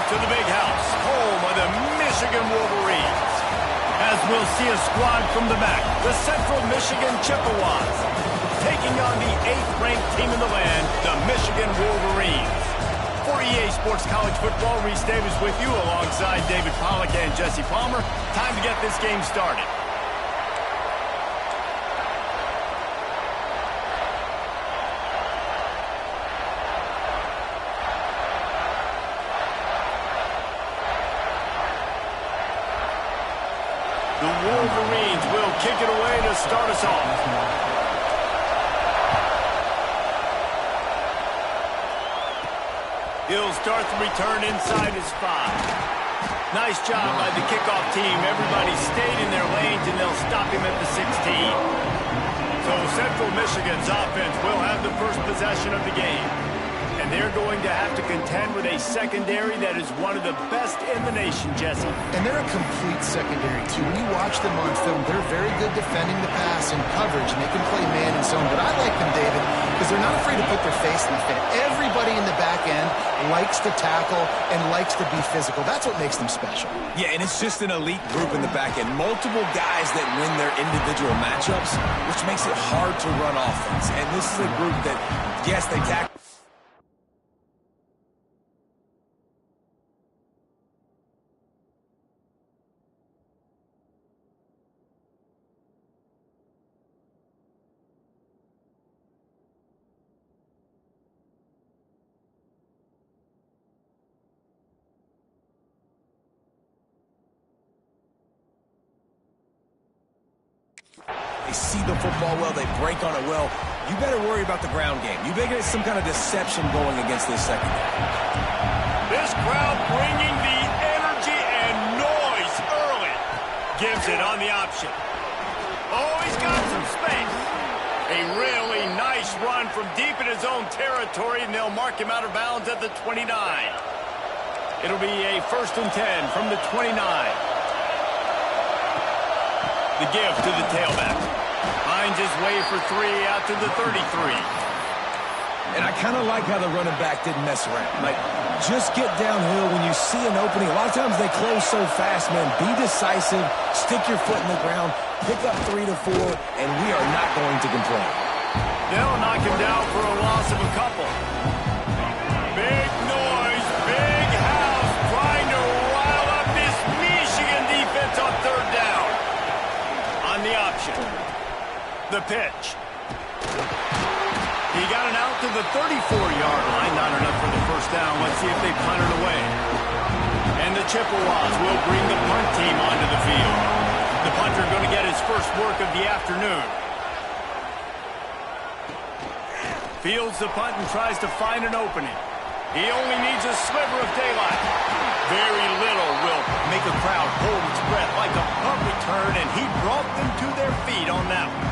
to the big house, home of the Michigan Wolverines. As we'll see a squad from the back, the Central Michigan Chippewas, taking on the 8th-ranked team in the land, the Michigan Wolverines. For EA Sports College Football, Reese Davis with you alongside David Pollack and Jesse Palmer. Time to get this game started. The Wolverines will kick it away to start us off. He'll start the return inside his 5. Nice job by the kickoff team. Everybody stayed in their lanes, and they'll stop him at the 16. So Central Michigan's offense will have the first possession of the game. And they're going to have to contend with a secondary that is one of the best in the nation, Jesse. And they're a complete secondary, too. When you watch them on film, they're very good defending the pass and coverage, and they can play man and zone. But I like them, David, because they're not afraid to put their face in the fit. Everybody in the back end likes to tackle and likes to be physical. That's what makes them special. Yeah, and it's just an elite group in the back end. Multiple guys that win their individual matchups, which makes it hard to run offense. And this is a group that, yes, they tackle. They see the football well. They break on it well. You better worry about the ground game. You better get some kind of deception going against this secondary. This crowd bringing the energy and noise early. Gives it on the option. Oh, he's got some space. A really nice run from deep in his own territory, and they'll mark him out of bounds at the 29. It'll be a 1st and 10 from the 29. The give to the tailback. Finds his way for 3 out to the 33. And I kind of like how the running back didn't mess around. Like, just get downhill when you see an opening. A lot of times they close so fast, man. Be decisive. Stick your foot in the ground. Pick up 3 to 4, and we are not going to complain. They'll knock him down for a loss of a couple. Big noise, big house, trying to rile up this Michigan defense on 3rd down. On the option. The pitch. He got it out to the 34-yard line. Not enough for the 1st down. Let's see if they punt it away. And the Chippewas will bring the punt team onto the field. The punter going to get his first work of the afternoon. Fields the punt and tries to find an opening. He only needs a sliver of daylight. Very little will make a crowd hold its breath like a punt return, and he brought them to their feet on that one.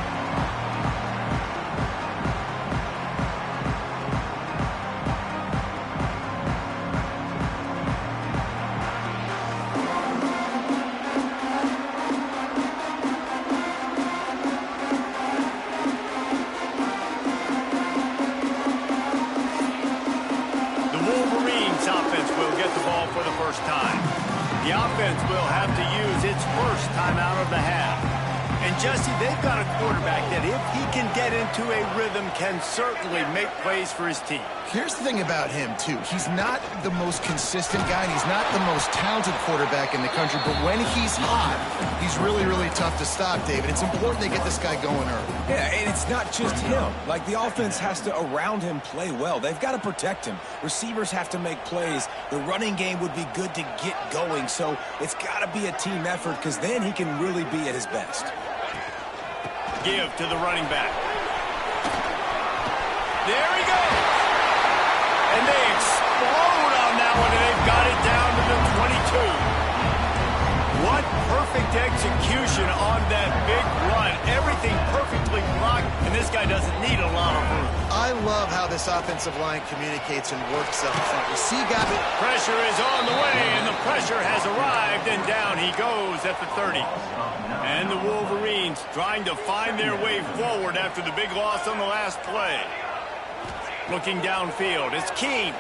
For the first time. The offense will have to use its first timeout of the half. And Jesse, they've got a quarterback that if he can get into a rhythm can certainly make plays for his team. Here's the thing about him, too. He's not the most consistent guy, and he's not the most talented quarterback in the country, but when he's hot, he's really, really tough to stop, David. It's important they get this guy going early. Yeah, and it's not just him. Like, the offense has to, around him, play well. They've got to protect him. Receivers have to make plays. The running game would be good to get going, so it's got to be a team effort because then he can really be at his best. Give to the running back. There he goes. And they explode on that one, and they've got it down to the 22. What perfect execution on that big run. Everything perfectly blocked, and this guy doesn't need a lot of room. I love how this offensive line communicates and works up front. You see, Gavin? Pressure is on the way, and the pressure has arrived, and down he goes at the 30. And the Wolverines trying to find their way forward after the big loss on the last play. Looking downfield, it's Keene.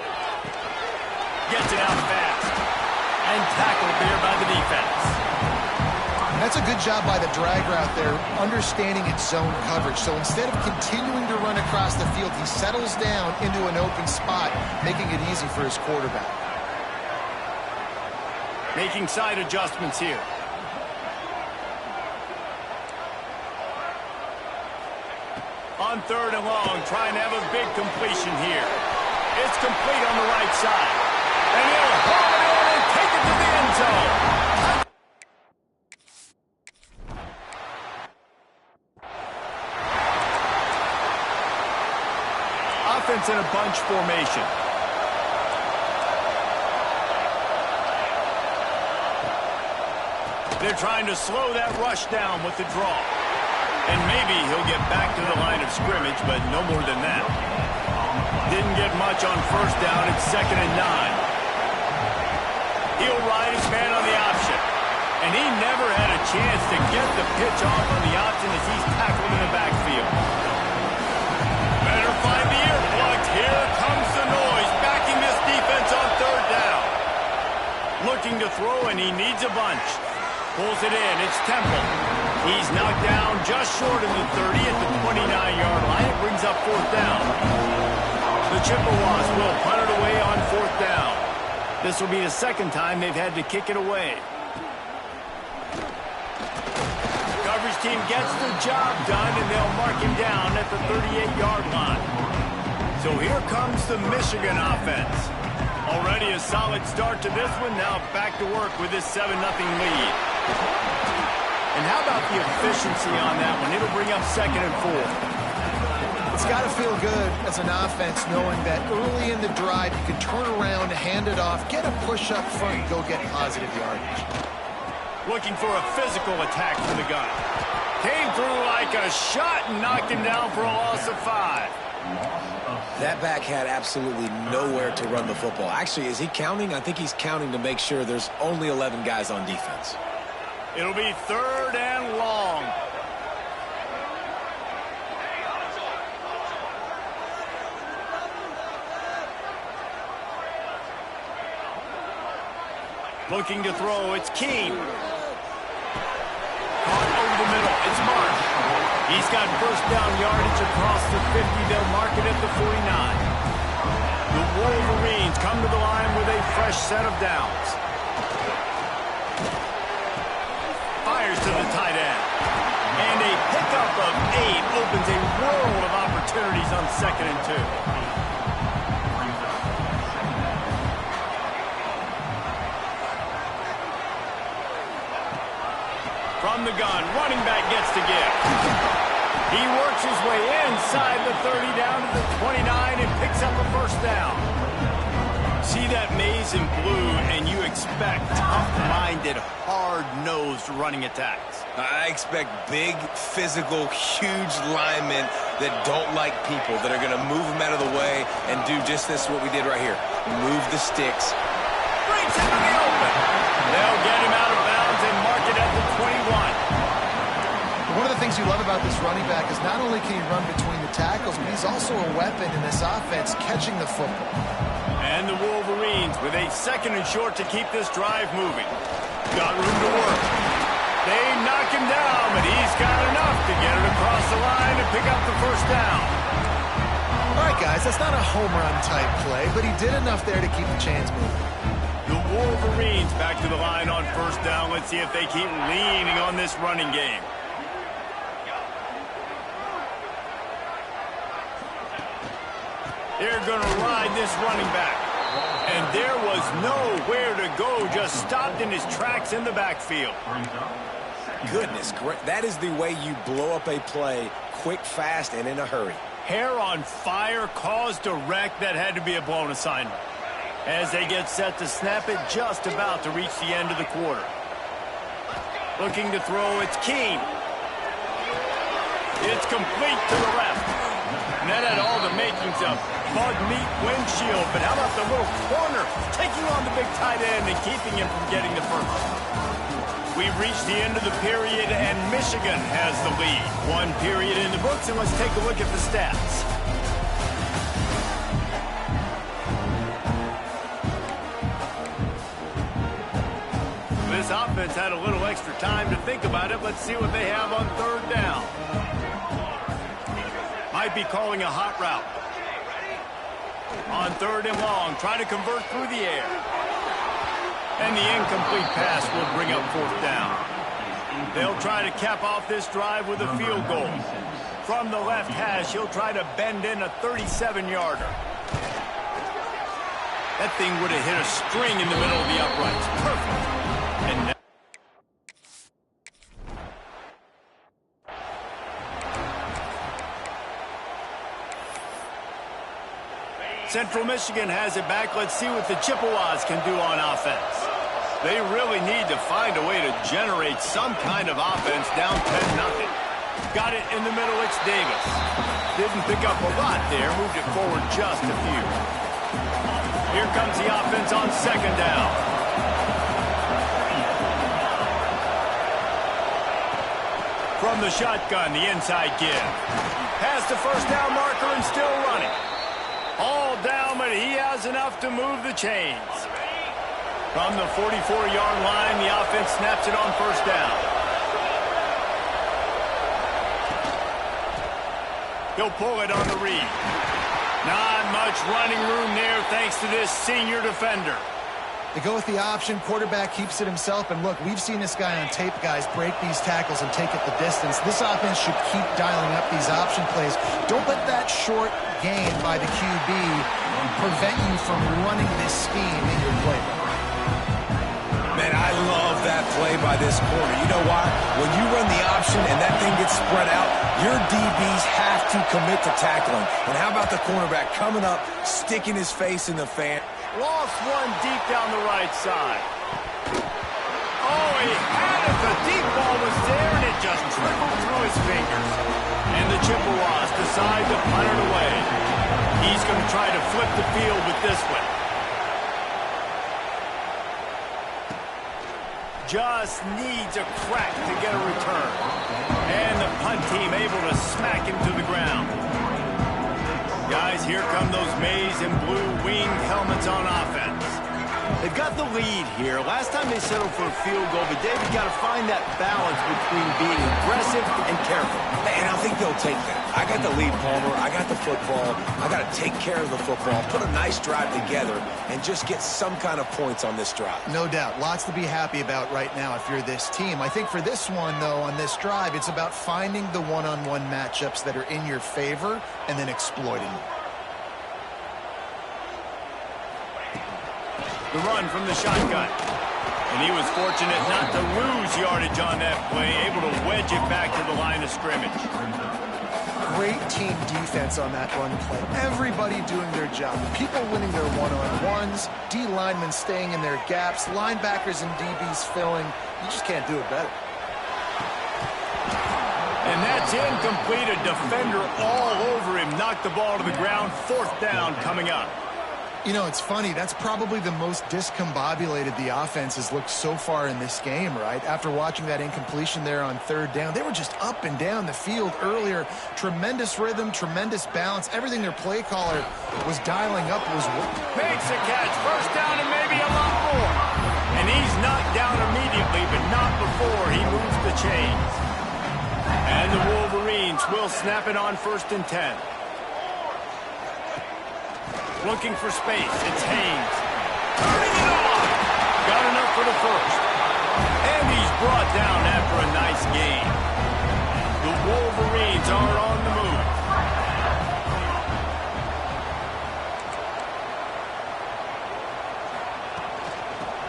Gets it out fast. And tackled there by the defense. That's a good job by the drag route there, understanding its zone coverage. So instead of continuing to run across the field, he settles down into an open spot, making it easy for his quarterback. Making side adjustments here. On 3rd and long, trying to have a big completion here. It's complete on the right side. And he'll haul it in and take it to the end zone. Offense in a bunch formation. They're trying to slow that rush down with the draw. And maybe he'll get back to the line of scrimmage, but no more than that. Didn't get much on 1st down. It's 2nd and 9. He'll ride his man on the option. And he never had a chance to get the pitch off on the option as he's tackled in the backfield. Better find the earplugs. Here comes the noise, backing this defense on 3rd down. Looking to throw, and he needs a bunch. Pulls it in. It's Temple. He's knocked down just short of the 30 at the 29-yard line. It brings up 4th down. The Chippewas will punt it away on 4th down. This will be the 2nd time they've had to kick it away. Coverage team gets the job done, and they'll mark him down at the 38-yard line. So here comes the Michigan offense. Already a solid start to this one. Now back to work with this 7-0 lead. And how about the efficiency on that one? It'll bring up 2nd and 4. It's got to feel good as an offense knowing that early in the drive you can turn around, hand it off, get a push up front, and go get positive yardage. Looking for a physical attack from the gun. Came through like a shot and knocked him down for a loss of 5. That back had absolutely nowhere to run the football. Actually, is he counting? I think he's counting to make sure there's only 11 guys on defense. It'll be 3rd and long. Looking to throw, it's Keene. Caught over the middle, it's Marsh. He's got 1st down yardage across the 50. They'll mark it at the 49. The Wolverines come to the line with a fresh set of downs. Fires to the tight end. And a pickup of 8 opens a world of opportunities on 2nd and 2. From the gun, running back gets to give. He works his way inside the 30 down to the 29 and picks up a 1st down. See that maze in blue, and you expect tough-minded, hard-nosed running attacks. I expect big, physical, huge linemen that don't like people, that are going to move them out of the way and do just this, what we did right here. Move the sticks. Breaks into the open. They'll get him out of bounds and mark it at the 21. One of the things you love about this running back is not only can he run between the tackles, but he's also a weapon in this offense, catching the football. And the Wolverines with a 2nd and short to keep this drive moving. Got room to work. They knock him down, but he's got enough to get it across the line and pick up the 1st down. All right, guys, that's not a home run type play, but he did enough there to keep the chains moving. The Wolverines back to the line on 1st down. Let's see if they keep leaning on this running game. They're going to ride this running back. And there was nowhere to go, just stopped in his tracks in the backfield. Goodness, that is the way you blow up a play, quick, fast, and in a hurry. Hair on fire, caused a wreck. That had to be a blown assignment. As they get set to snap it, just about to reach the end of the quarter. Looking to throw, it's Keene. It's complete to the left. And that had all the makings of bug meat windshield. But how about the little corner taking on the big tight end and keeping him from getting the 1st? We've reached the end of the period, and Michigan has the lead. 1 period in the books, and let's take a look at the stats. this offense had a little extra time to think about it. Let's see what they have on third down. Might be calling a hot route. On third and long, try to convert through the air. And the incomplete pass will bring up fourth down. They'll try to cap off this drive with a field goal. From the left hash, he'll try to bend in a 37-yarder. That thing would have hit a string in the middle of the uprights. Perfect. And now Central Michigan has it back. Let's see what the Chippewas can do on offense. They really need to find a way to generate some kind of offense down 10-0. Got it in the middle. It's Davis. Didn't pick up a lot there. Moved it forward just a few. Here comes the offense on second down. From the shotgun, the inside give. Past the first down marker and still running. All down, but he has enough to move the chains. From the 44-yard line, the offense snaps it on first down. He'll pull it on the read. Not much running room there thanks to this senior defender. They go with the option. Quarterback keeps it himself. And look, we've seen this guy on tape, guys, break these tackles and take it the distance. This offense should keep dialing up these option plays. Don't let that short gain by the QB prevent you from running this scheme in your playbook. Man, I love that play by this corner. You know why? When you run the option and that thing gets spread out, your DBs have to commit to tackling. And how about the cornerback coming up, sticking his face in the fan? Lost one deep down the right side. Oh, he had it. The deep ball was there, and it just trickled through his fingers. And the Chippewas decide to punt it away. He's going to try to flip the field with this one. Just needs a crack to get a return. And the punt team able to smack him to the ground. Guys, here come those maize and blue winged helmets on offense. They've got the lead here. Last time they settled for a field goal, but David got to find that balance between being aggressive and careful. And I think they'll take that. I got the lead, Palmer. I got the football. I got to take care of the football, put a nice drive together, and just get some kind of points on this drive. No doubt. Lots to be happy about right now if you're this team. I think for this one, though, on this drive, it's about finding the one-on-one matchups that are in your favor and then exploiting them. The run from the shotgun. And he was fortunate not to lose yardage on that play, able to wedge it back to the line of scrimmage. Great team defense on that run play. Everybody doing their job. People winning their one-on-ones, D linemen staying in their gaps, linebackers and DBs filling. You just can't do it better. And that's incomplete. A defender all over him. Knocked the ball to the ground. Fourth down coming up. You know, it's funny. That's probably the most discombobulated the offense has looked so far in this game, right? After watching that incompletion there on third down, they were just up and down the field earlier. Tremendous rhythm, tremendous balance. Everything their play caller was dialing up was working. Makes a catch. First down and maybe a lot more. And he's knocked down immediately, but not before he moves the chains. And the Wolverines will snap it on 1st and 10. Looking for space. It's Haynes. Turning it off. Got enough for the first. And he's brought down after a nice gain. The Wolverines are on the move.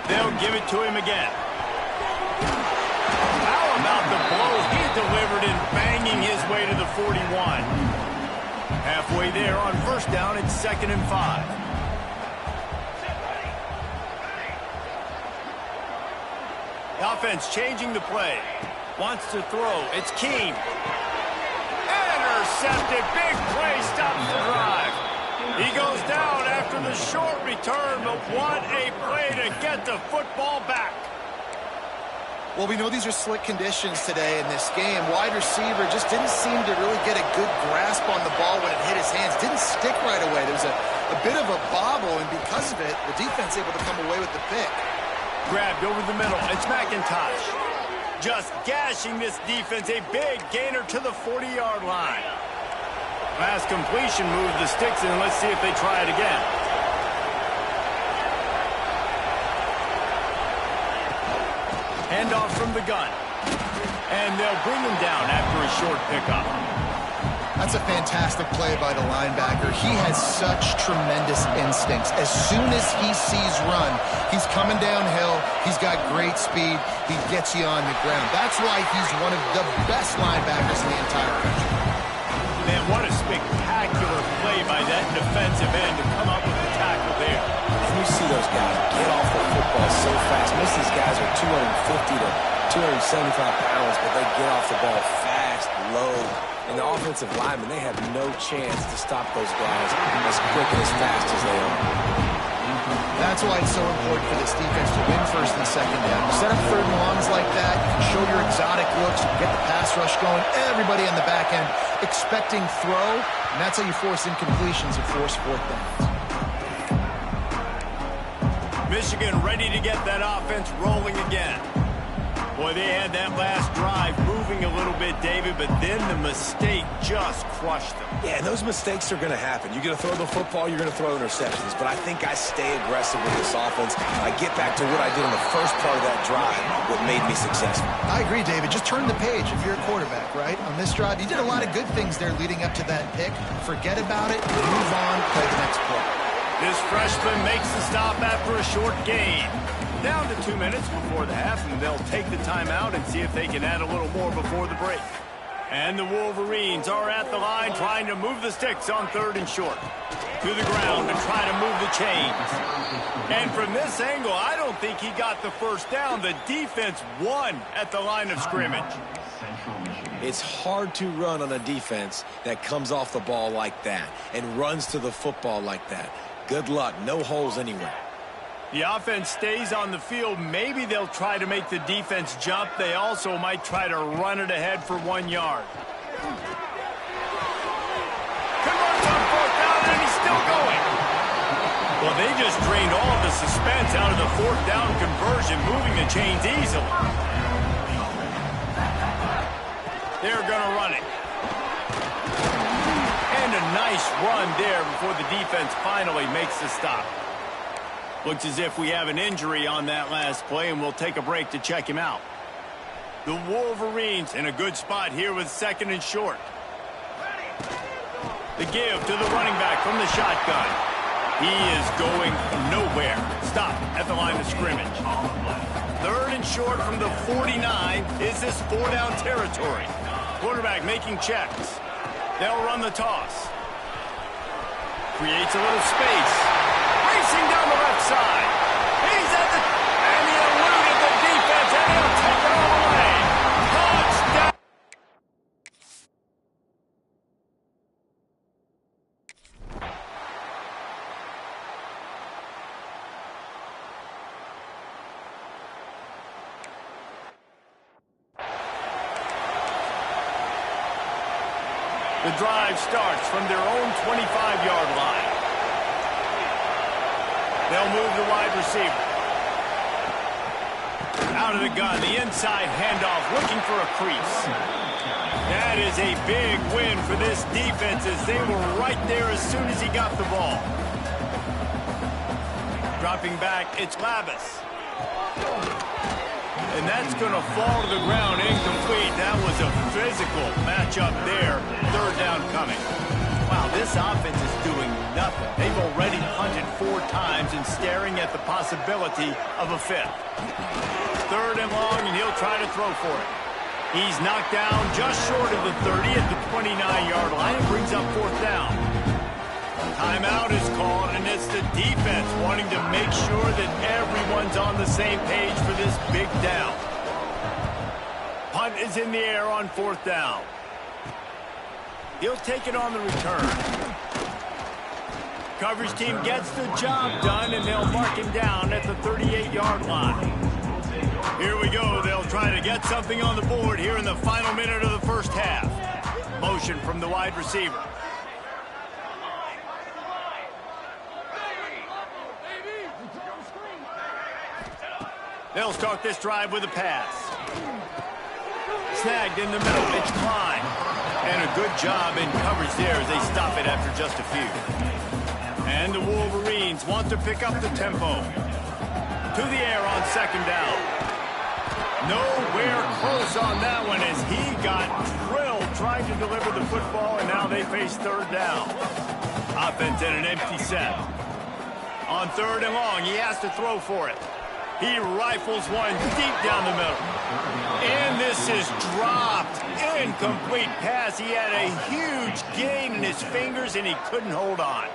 They'll give it to him again. How about the blow he delivered in banging his way to the 41? Halfway there on first down, it's 2nd and 5. The offense changing the play. Wants to throw. It's Keene. Intercepted. Big play stops the drive. He goes down after the short return, but what a play to get the football back. Well, we know these are slick conditions today in this game. Wide receiver just didn't seem to really get a good grasp on the ball when it hit his hands. Didn't stick right away. There was a bit of a bobble, and because of it, the defense able to come away with the pick. Grabbed over the middle. It's McIntosh. Just gashing this defense. A big gainer to the 40-yard line. Last completion moved the sticks in. Let's see if they try it again. Handoff from the gun. And they'll bring him down after a short pickup. That's a fantastic play by the linebacker. He has such tremendous instincts. As soon as he sees run, he's coming downhill. He's got great speed. He gets you on the ground. That's why he's one of the best linebackers in the entire country. Man, what a spectacular play by that defensive end to come up with the tackle there. You see those guys get off the football so fast. Most of these guys are 250 to 275 pounds, but they get off the ball fast, low. And the offensive linemen, they have no chance to stop those guys as quick and as fast as they are. That's why it's so important for this defense to win first and second down. You set up third and longs like that, you can show your exotic looks, you can get the pass rush going, everybody on the back end expecting throw, and that's how you force incompletions and force fourth downs. Michigan ready to get that offense rolling again. Boy, they had that last drive moving a little bit, David, but then the mistake just crushed them. Yeah, and those mistakes are going to happen. You're going to throw the football, you're going to throw interceptions. But I think I stay aggressive with this offense. I get back to what I did in the first part of that drive, what made me successful. I agree, David. Just turn the page if you're a quarterback, right? On this drive, you did a lot of good things there leading up to that pick. Forget about it, move on, play the next play. This freshman makes the stop after a short gain. Down to 2 minutes before the half, and they'll take the timeout and see if they can add a little more before the break. And the Wolverines are at the line trying to move the sticks on third and short. To the ground to try to move the chains. And from this angle, I don't think he got the first down. The defense won at the line of scrimmage. It's hard to run on a defense that comes off the ball like that and runs to the football like that. Good luck. No holes anywhere. The offense stays on the field. Maybe they'll try to make the defense jump. They also might try to run it ahead for 1 yard. Converts on fourth down, and he's still going. Well, they just drained all of the suspense out of the fourth down conversion, moving the chains easily. They're going to run it. And a nice run there before the defense finally makes the stop. Looks as if we have an injury on that last play, and we'll take a break to check him out. The Wolverines in a good spot here with second and short. The give to the running back from the shotgun. He is going nowhere. Stop at the line of scrimmage. Third and short from the 49. Is this four-down territory? Quarterback making checks. They'll run the toss. Creates a little space. Racing down the left side. He's at the... And he eluded the defense, and he'll take it all away. Touchdown. The drive starts from their own 25-yard line. They'll move the wide receiver. Out of the gun, the inside handoff, looking for a crease. That is a big win for this defense as they were right there as soon as he got the ball. Dropping back, it's Lavis. And that's going to fall to the ground incomplete. That was a physical matchup there. Third down coming. Wow, this offense is doing nothing. They've already punted 4 times and staring at the possibility of a fifth. Third and long, and he'll try to throw for it. He's knocked down just short of the 30 at the 29-yard line and brings up fourth down. Timeout is called, and it's the defense wanting to make sure that everyone's on the same page for this big down. Punt is in the air on fourth down. He'll take it on the return. Coverage team gets the job done, and they'll mark him down at the 38-yard line. Here we go. They'll try to get something on the board here in the final minute of the first half. Motion from the wide receiver. They'll start this drive with a pass. Snagged in the middle. It's Klein. And a good job in coverage there as they stop it after just a few. And the Wolverines want to pick up the tempo. To the air on second down. Nowhere close on that one as he got drilled trying to deliver the football, and now they face third down. Offense in an empty set. On third and long, he has to throw for it. He rifles one deep down the middle. And this is dropped. Incomplete pass. He had a huge gain in his fingers, and he couldn't hold on.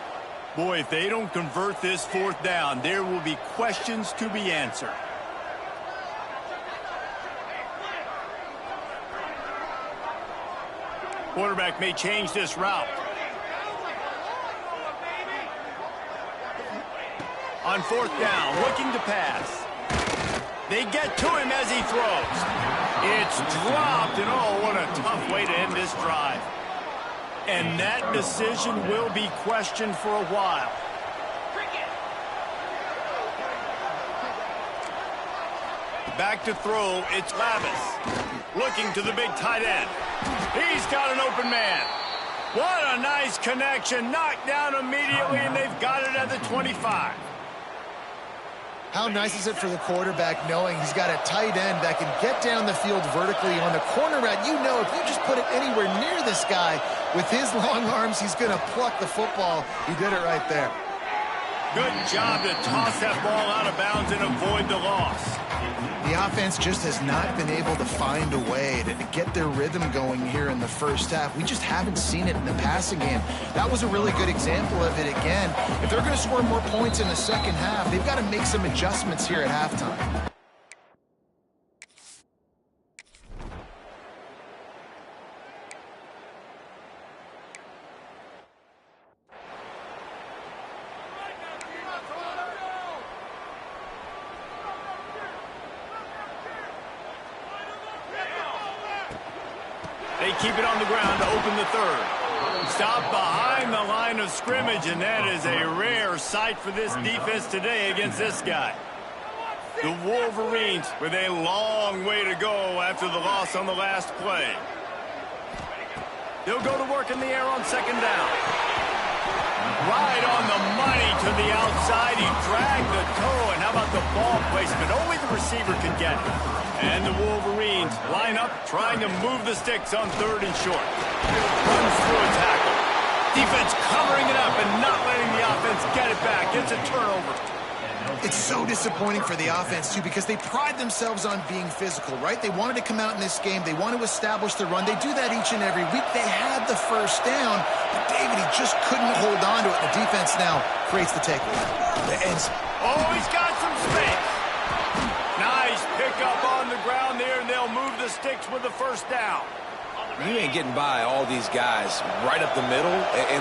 Boy, if they don't convert this fourth down, there will be questions to be answered. Quarterback may change this route. On fourth down, looking to pass. They get to him as he throws. It's dropped, and oh, what a tough way to end this drive. And that decision will be questioned for a while. Back to throw, it's Lavis. Looking to the big tight end. He's got an open man. What a nice connection. Knocked down immediately, and they've got it at the 25. How nice is it for the quarterback knowing he's got a tight end that can get down the field vertically on the corner route? You know, if you just put it anywhere near this guy with his long arms, he's going to pluck the football. He did it right there. Good job to toss that ball out of bounds and avoid the loss. The offense just has not been able to find a way to get their rhythm going here in the first half. We just haven't seen it in the passing game. That was a really good example of it again. If they're going to score more points in the second half, they've got to make some adjustments here at halftime. They keep it on the ground to open the third. Stop behind the line of scrimmage, and that is a rare sight for this defense today against this guy. The Wolverines with a long way to go after the loss on the last play. They'll go to work in the air on second down. Right on the money to the outside. He dragged the toe, and how about the ball placement? Only the receiver could get it. And the Wolverines line up, trying to move the sticks on third and short. Runs through a tackle. Defense covering it up and not letting the offense get it back. It's a turnover. It's so disappointing for the offense, too, because they pride themselves on being physical, right? They wanted to come out in this game. They want to establish the run. They do that each and every week. They had the first down, but David, he just couldn't hold on to it. The defense now creates the takeaway. Oh, he's got some space. Nice pickup on the ground there, and they'll move the sticks with the first down. You ain't getting by all these guys right up the middle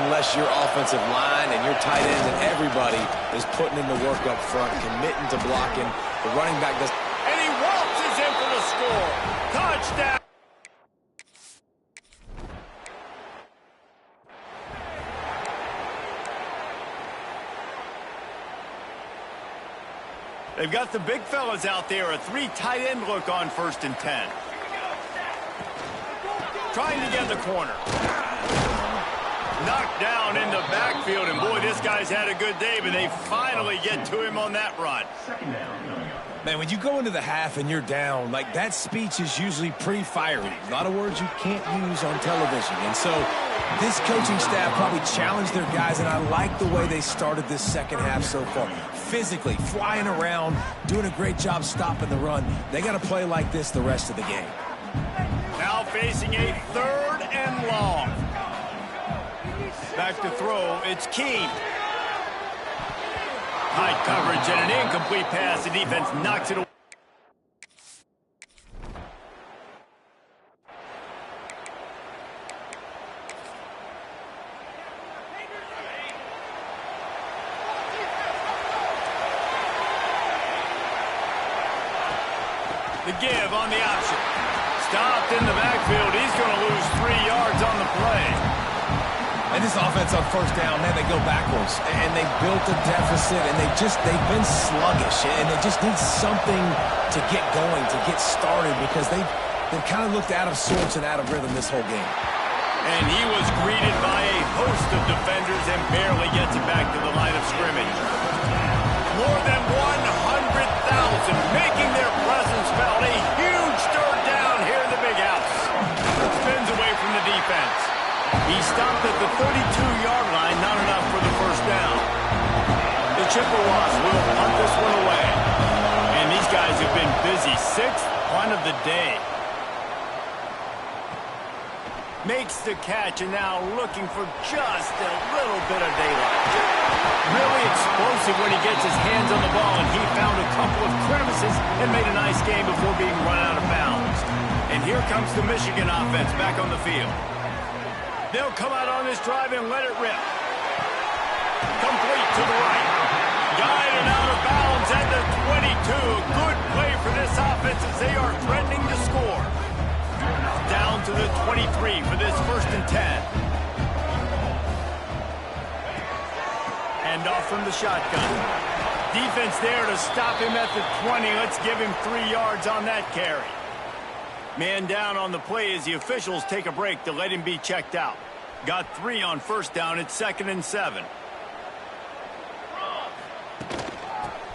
unless your offensive line and your tight ends and everybody is putting in the work up front, committing to blocking. The running back does. And he waltzes in for the score. Touchdown. They've got the big fellas out there, a three tight end look on 1st and 10. Trying to get the corner. Knocked down in the backfield, and boy, this guy's had a good day, but they finally get to him on that run. Man, when you go into the half and you're down, like that speech is usually pretty fiery. A lot of words you can't use on television. And so this coaching staff probably challenged their guys, and I like the way they started this second half so far. Physically, flying around, doing a great job stopping the run. They got to play like this the rest of the game. Now facing a 3rd and long. Back to throw, it's Keene. High coverage and an incomplete pass. The defense knocks it away. The give on the option. Stopped in the backfield. He's going to lose 3 yards on the play. And This offense on first down, man, they go backwards. And they built a deficit, and they've been sluggish. And they just need something to get going, to get started, because they've kind of looked out of sorts and out of rhythm this whole game. And he was greeted by a host of defenders and barely gets it back to the line of scrimmage. More than 100,000 making their presence felt. A huge third down here in the big house. Spins away from the defense. He stopped at the 32-yard line, not enough for the first down. The Chippewas will punt this one away. And these guys have been busy. 6th punt of the day. Makes the catch and now looking for just a little bit of daylight. Really explosive when he gets his hands on the ball, and he found a couple of crevices and made a nice game before being run out of bounds. And here comes the Michigan offense back on the field. They'll come out on this drive and let it rip. Complete to the right. Guided out of bounds at the 22. Good play for this offense as they are threatening to score. Down to the 23 for this 1st and 10. Hand off from the shotgun. Defense there to stop him at the 20. Let's give him 3 yards on that carry. Man down on the play as the officials take a break to let him be checked out. Got 3 on first down. It's 2nd and 7.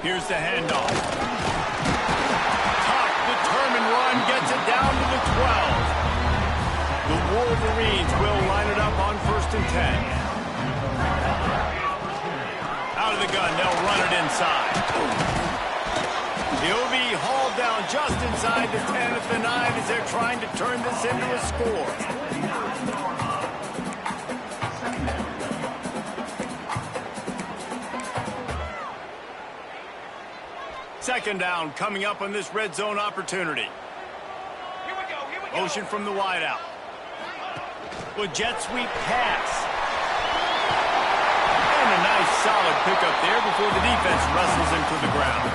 Here's the handoff. Tough, determined run gets it down to the 12. The Wolverines will line it up on 1st and 10. Out of the gun, they'll run it inside. He'll be hauled down just inside the 10 at the 9 as they're trying to turn this into a score. Second down coming up on this red zone opportunity. Motion from the wideout. With jet sweep pass. And a nice solid pickup there before the defense wrestles him to the ground.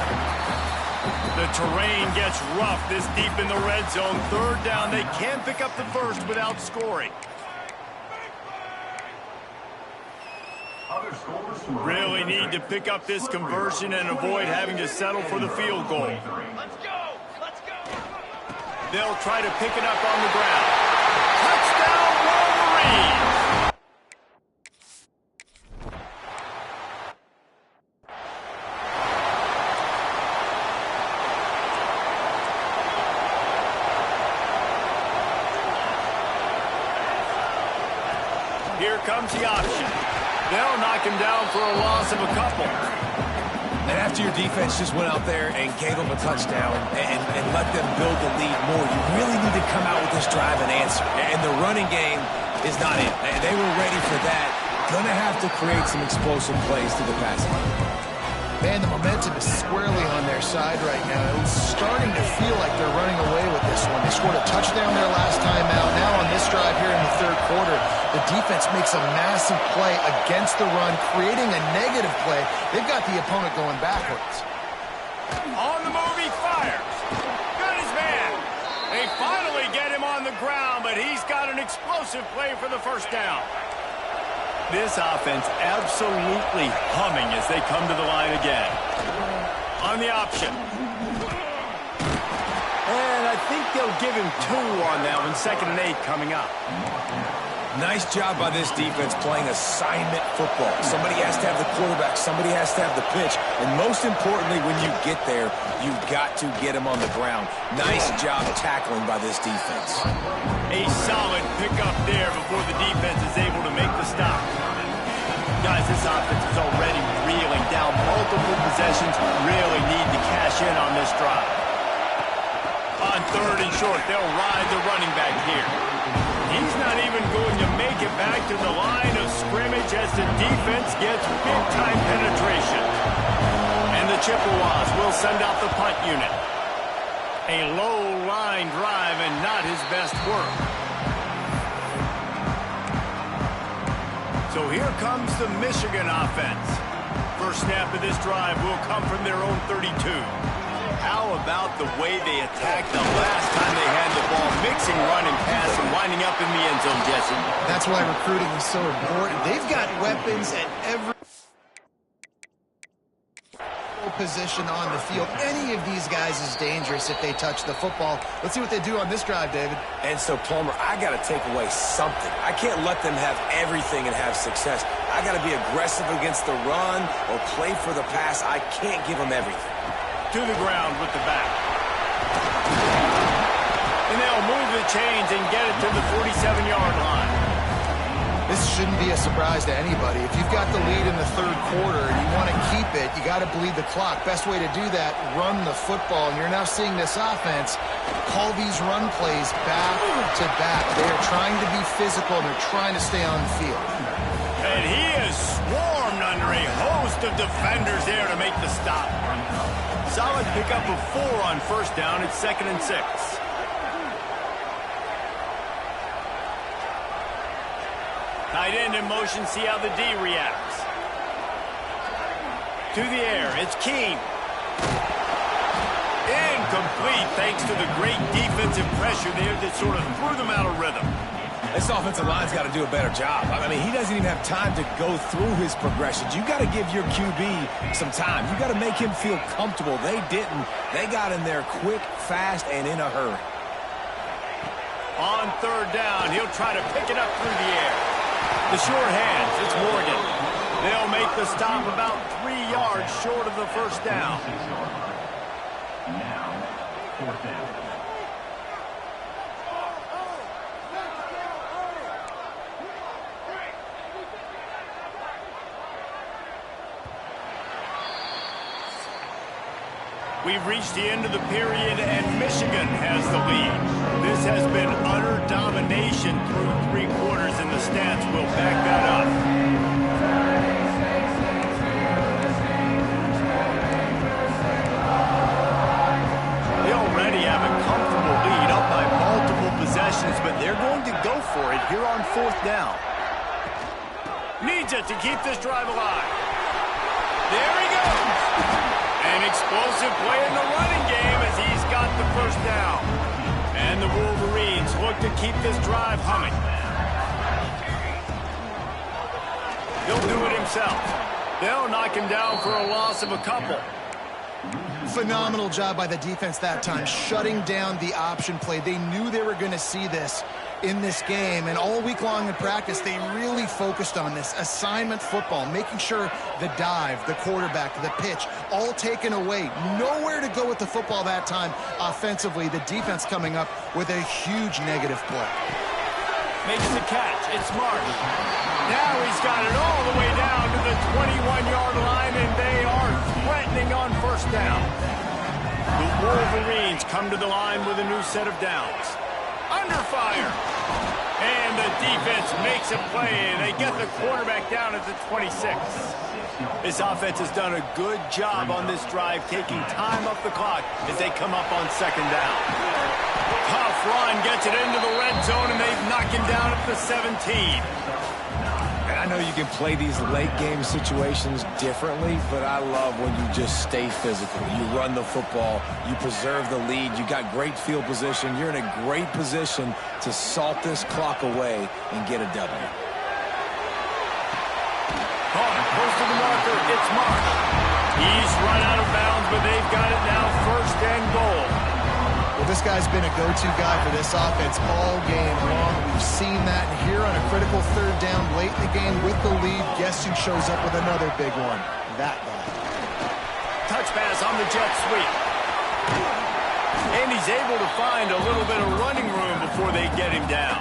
The terrain gets rough this deep in the red zone. 3rd down, they can't pick up the first without scoring. Really need to pick up this conversion and avoid having to settle for the field goal. Let's go! Let's go! They'll try to pick it up on the ground. Touchdown, Wolverines! Here comes the option. They'll knock him down for a loss of a couple. And after your defense just went out there and gave them a touchdown and let them build the lead more, you really need to come out with this drive and answer. And the running game is not it. And they were ready for that. Going to have to create some explosive plays to the passing game. Man, the momentum is squarely on their side right now. It's starting to feel like they're running away with this one. They scored a touchdown their last time out. Now on this drive here in the 3rd quarter, the defense makes a massive play against the run, creating a negative play. They've got the opponent going backwards. On the move, he fires. Good as man. They finally get him on the ground, but he's got an explosive play for the first down. This offense absolutely humming as they come to the line again. On the option. And I think they'll give him 2 on that one. 2nd and 8 coming up. Nice job by this defense playing assignment football. Somebody has to have the quarterback. Somebody has to have the pitch. And most importantly, when you get there, you've got to get him on the ground. Nice job tackling by this defense. A solid pickup there before the defense is able to make the stop. Guys, this offense is already reeling down multiple possessions. Really need to cash in on this drive. On 3rd and short, they'll ride the running back here. He's not even going to make it back to the line of scrimmage as the defense gets big-time penetration. And the Chippewas will send out the punt unit. A low-line drive and not his best work. So here comes the Michigan offense. First snap of this drive will come from their own 32. How about the way they attacked the last time they had the ball, mixing run and pass and winding up in the end zone, Jesse? That's why recruiting is so important. They've got weapons at every position on the field. Any of these guys is dangerous if they touch the football. Let's see what they do on this drive, David. And so, Palmer, I got to take away something. I can't let them have everything and have success. I got to be aggressive against the run or play for the pass. I can't give them everything. To the ground with the back. And they'll move the chains and get it to the 47-yard line. This shouldn't be a surprise to anybody. If you've got the lead in the third quarter and you want to keep it, you got to bleed the clock. Best way to do that, run the football. And you're now seeing this offense call these run plays back to back. They are trying to be physical and they're trying to stay on the field. And he is swarmed under a host of defenders there to make the stop. Solid pickup of 4 on first down. It's 2nd and 6. Tight end in motion, see how the D reacts. To the air, it's Keene. Incomplete, thanks to the great defensive pressure there that sort of threw them out of rhythm. This offensive line's got to do a better job. I mean, he doesn't even have time to go through his progressions. You got to give your QB some time. You got to make him feel comfortable. They didn't. They got in there quick, fast, and in a hurry. On third down, he'll try to pick it up through the air. The sure hands, it's Morgan. They'll make the stop about 3 yards short of the first down. Now, 4th down. We've reached the end of the period, and Michigan has the lead. This has been utter domination through 3 quarters, and the stats will back that up. They already have a comfortable lead, up by multiple possessions, but they're going to go for it here on 4th down. Needs it to keep this drive alive. There he goes. An explosive play in the running game as he's got the first down. And the Wolverines look to keep this drive humming. He'll do it himself. They'll knock him down for a loss of a couple. Phenomenal job by the defense that time, shutting down the option play. They knew they were going to see this in this game, and all week long in practice, they really focused on this assignment football, making sure the dive, the quarterback, the pitch, all taken away. Nowhere to go with the football that time offensively. The defense coming up with a huge negative play. Makes the catch. It's Mark. Now he's got it all the way down to the 21-yard line, and they are threatening on first down. The Wolverines come to the line with a new set of downs. Under fire. And the defense makes a play. They get the quarterback down at the 26. This offense has done a good job on this drive, taking time off the clock as they come up on 2nd down. Tough run gets it into the red zone, and they've knocked him down at the 17. And I know you can play these late game situations differently, but I love when you just stay physical. You run the football, you preserve the lead, you got great field position, you're in a great position to salt this clock away and get a W. Close to the marker, it's Mark. He's run out of bounds, but they've got it now 1st and goal. Well, this guy's been a go-to guy for this offense all game long. We've seen that here on a critical 3rd down late in the game with the lead. Guess who shows up with another big one? That guy. Touch pass on the jet sweep. And he's able to find a little bit of running room before they get him down.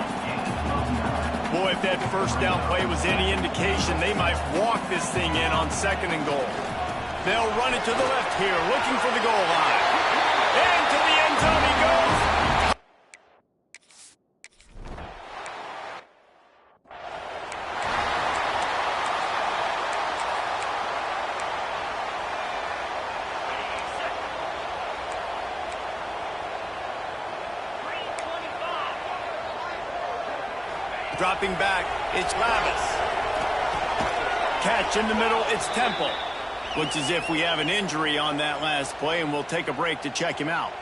Boy, if that first down play was any indication, they might walk this thing in on 2nd and goal. They'll run it to the left here, looking for the goal line. And to the end zone he goes. Dropping back, it's Lavis. Catch in the middle, it's Temple. Looks as if we have an injury on that last play, and we'll take a break to check him out.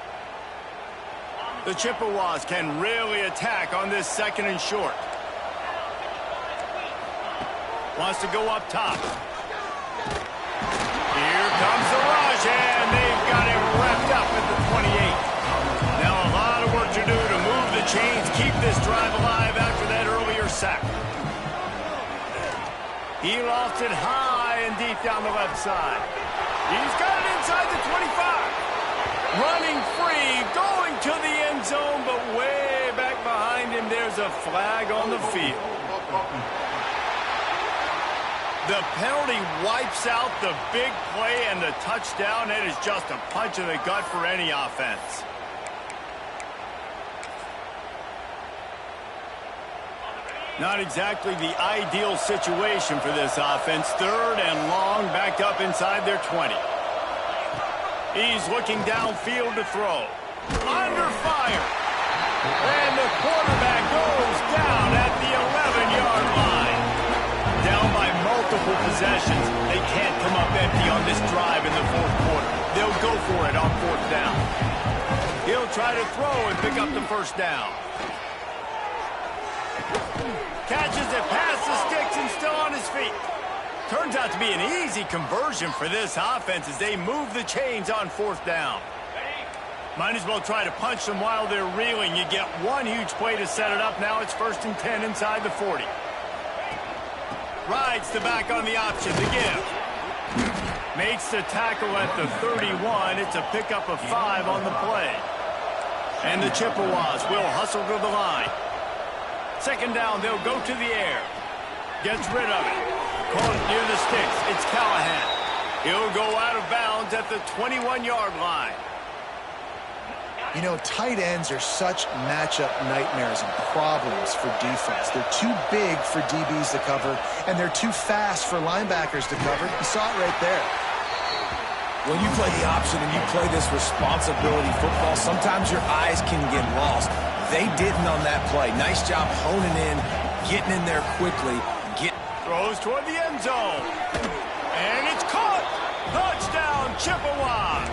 The Chippewas can really attack on this second and short. Wants to go up top. Here comes the rush, and they've got him wrapped up at the 28. Now a lot of work to do to move the chains, keep this drive alive after that earlier sack. He lost it high and deep down the left side. He's got it inside the 25. Running free, going to the end zone, but way back behind him, there's a flag on the field. The penalty wipes out the big play and the touchdown. It is just a punch in the gut for any offense. Not exactly the ideal situation for this offense. Third and long, backed up inside their 20. He's looking downfield to throw. Under fire. And the quarterback goes down at the 11-yard line. Down by multiple possessions. They can't come up empty on this drive in the fourth quarter. They'll go for it on fourth down. He'll try to throw and pick up the first down. Catches it past the sticks and still on his feet. Turns out to be an easy conversion for this offense as they move the chains on fourth down. Might as well try to punch them while they're reeling. You get one huge play to set it up. Now it's 1st and 10 inside the 40. Rides the back on the option to give. Makes the tackle at the 31. It's a pickup of 5 on the play. And the Chippewas will hustle to the line. Second down, they'll go to the air. Gets rid of it. Caught near the sticks. It's Callahan. He'll go out of bounds at the 21-yard line. You know, tight ends are such matchup nightmares and problems for defense. They're too big for DBs to cover, and they're too fast for linebackers to cover. You saw it right there. When you play the option and you play this responsibility football, sometimes your eyes can get lost. They didn't on that play. Nice job honing in, getting in there quickly. Throws toward the end zone. And it's caught. Touchdown, Chippewas.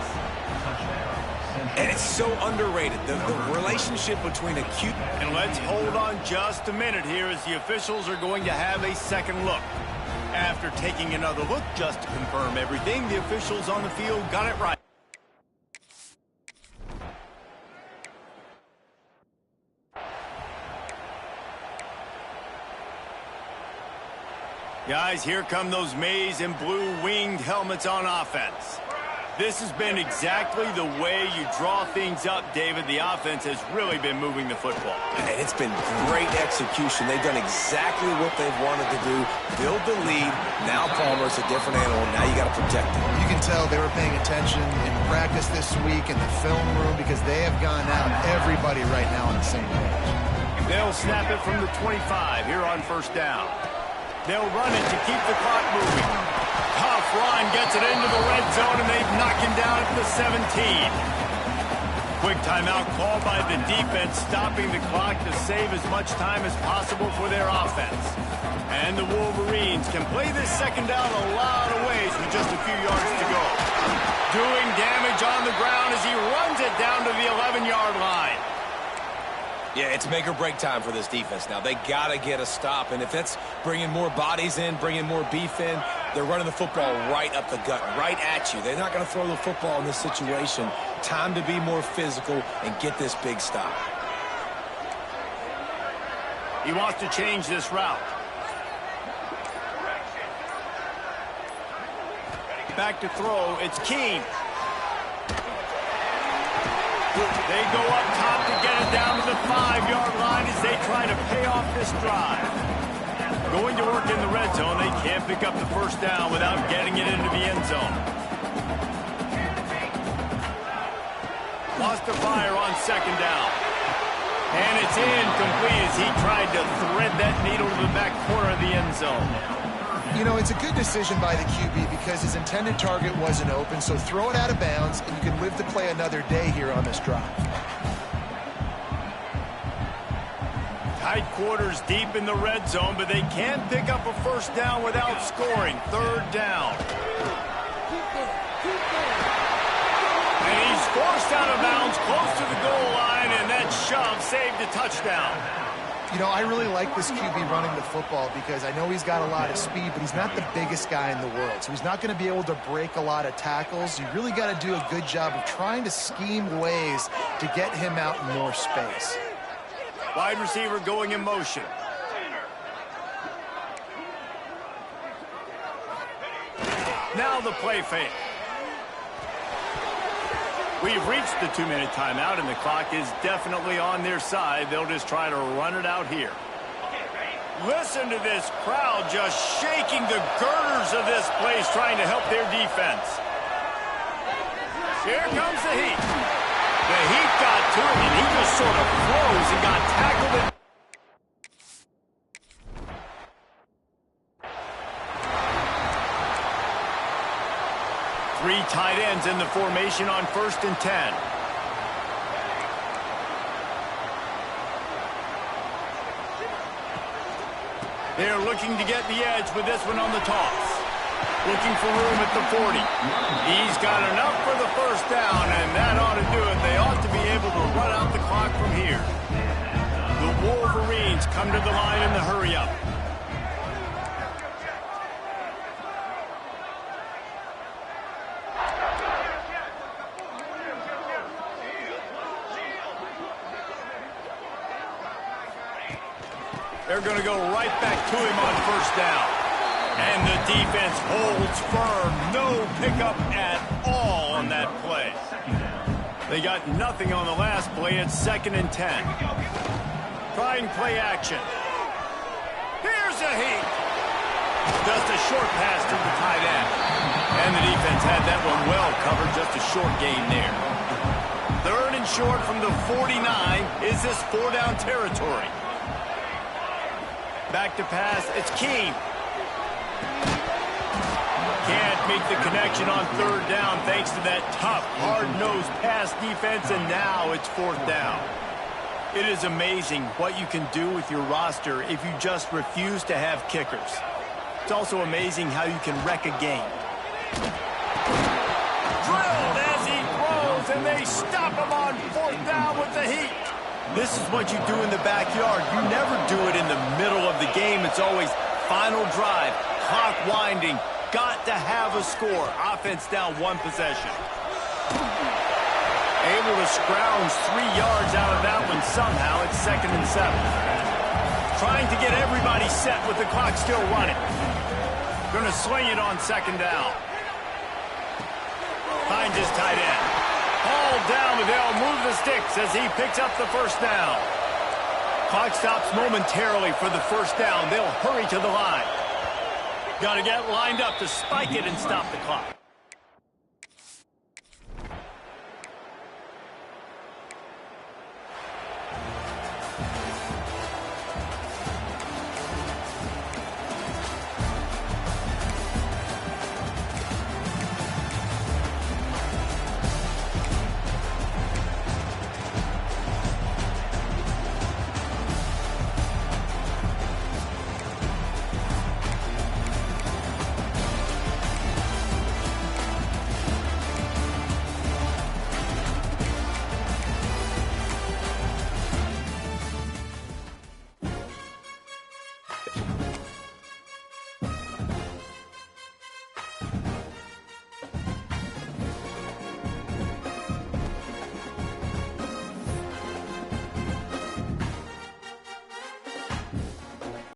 And it's so underrated, the relationship between acute... And let's hold on just a minute here as the officials are going to have a second look. After taking another look just to confirm everything, the officials on the field got it right. Guys, here come those maize and blue winged helmets on offense. This has been exactly the way you draw things up, David. The offense has really been moving the football. And it's been great execution. They've done exactly what they've wanted to do. Build the lead. Now Palmer's a different animal. Now you got to protect him. You can tell they were paying attention in practice this week in the film room because they have gone out everybody right now on the same page. They'll snap it from the 25 here on first down. They'll run it to keep the clock moving. Tough run gets it into the red zone, and they've knocked him down at the 17. Quick timeout called by the defense, stopping the clock to save as much time as possible for their offense. And the Wolverines can play this second down a lot of ways with just a few yards to go. Doing damage on the ground as he runs it down to the 11-yard line. Yeah, it's make or break time for this defense now. They got to get a stop, and if that's bringing more bodies in, bringing more beef in, they're running the football right up the gut, right at you. They're not going to throw the football in this situation. Time to be more physical and get this big stop. He wants to change this route. Back to throw, it's Keene. They go up top to get it down to the 5-yard line as they try to pay off this drive. Going to work in the red zone, they can't pick up the first down without getting it into the end zone. Lost the fire on second down. And it's incomplete as he tried to thread that needle to the back corner of the end zone. You know, it's a good decision by the QB because his intended target wasn't open, so throw it out of bounds, and you can live to play another day here on this drive. Tight quarters deep in the red zone, but they can't pick up a first down without scoring. Third down. out of bounds, close to the goal line, and that shove saved a touchdown. You know, I really like this QB running the football because I know he's got a lot of speed, but he's not the biggest guy in the world. So he's not going to be able to break a lot of tackles. You really got to do a good job of trying to scheme ways to get him out in more space. Wide receiver going in motion. Now the play fake. We've reached the 2-minute timeout, and the clock is definitely on their side. They'll just try to run it out here. Listen to this crowd just shaking the girders of this place, trying to help their defense. Here comes the Heat. The Heat got to him, and he just sort of froze and got tackled. Three tight ends in the formation on 1st and 10. They're looking to get the edge with this one on the toss. Looking for room at the 40. He's got enough for the first down, and that ought to do it. They ought to be able to run out the clock from here. The Wolverines come to the line in the hurry-up. They're going to go right back to him on 1st down. And the defense holds firm. No pickup at all on that play. They got nothing on the last play. It's 2nd and 10. Trying play action. Here's a Heat. Just a short pass to the tight end. And the defense had that one well covered. Just a short gain there. 3rd and short from the 49. Is this 4-down territory? Back to pass. It's Keene. Can't make the connection on 3rd down thanks to that tough, hard-nosed pass defense, and now it's 4th down. It is amazing what you can do with your roster if you just refuse to have kickers. It's also amazing how you can wreck a game. Drilled as he throws, and they stop him on 4th down with the Heat. This is what you do in the backyard. You never do it in the middle of the game. It's always final drive, clock winding, got to have a score. Offense down 1 possession. Able to scrounge 3 yards out of that one somehow. It's 2nd and 7. Trying to get everybody set with the clock still running. Going to swing it on 2nd down. Finds his tight end. All down, but they'll move the sticks as he picks up the 1st down. Clock stops momentarily for the 1st down. They'll hurry to the line. Got to get lined up to spike it and stop the clock.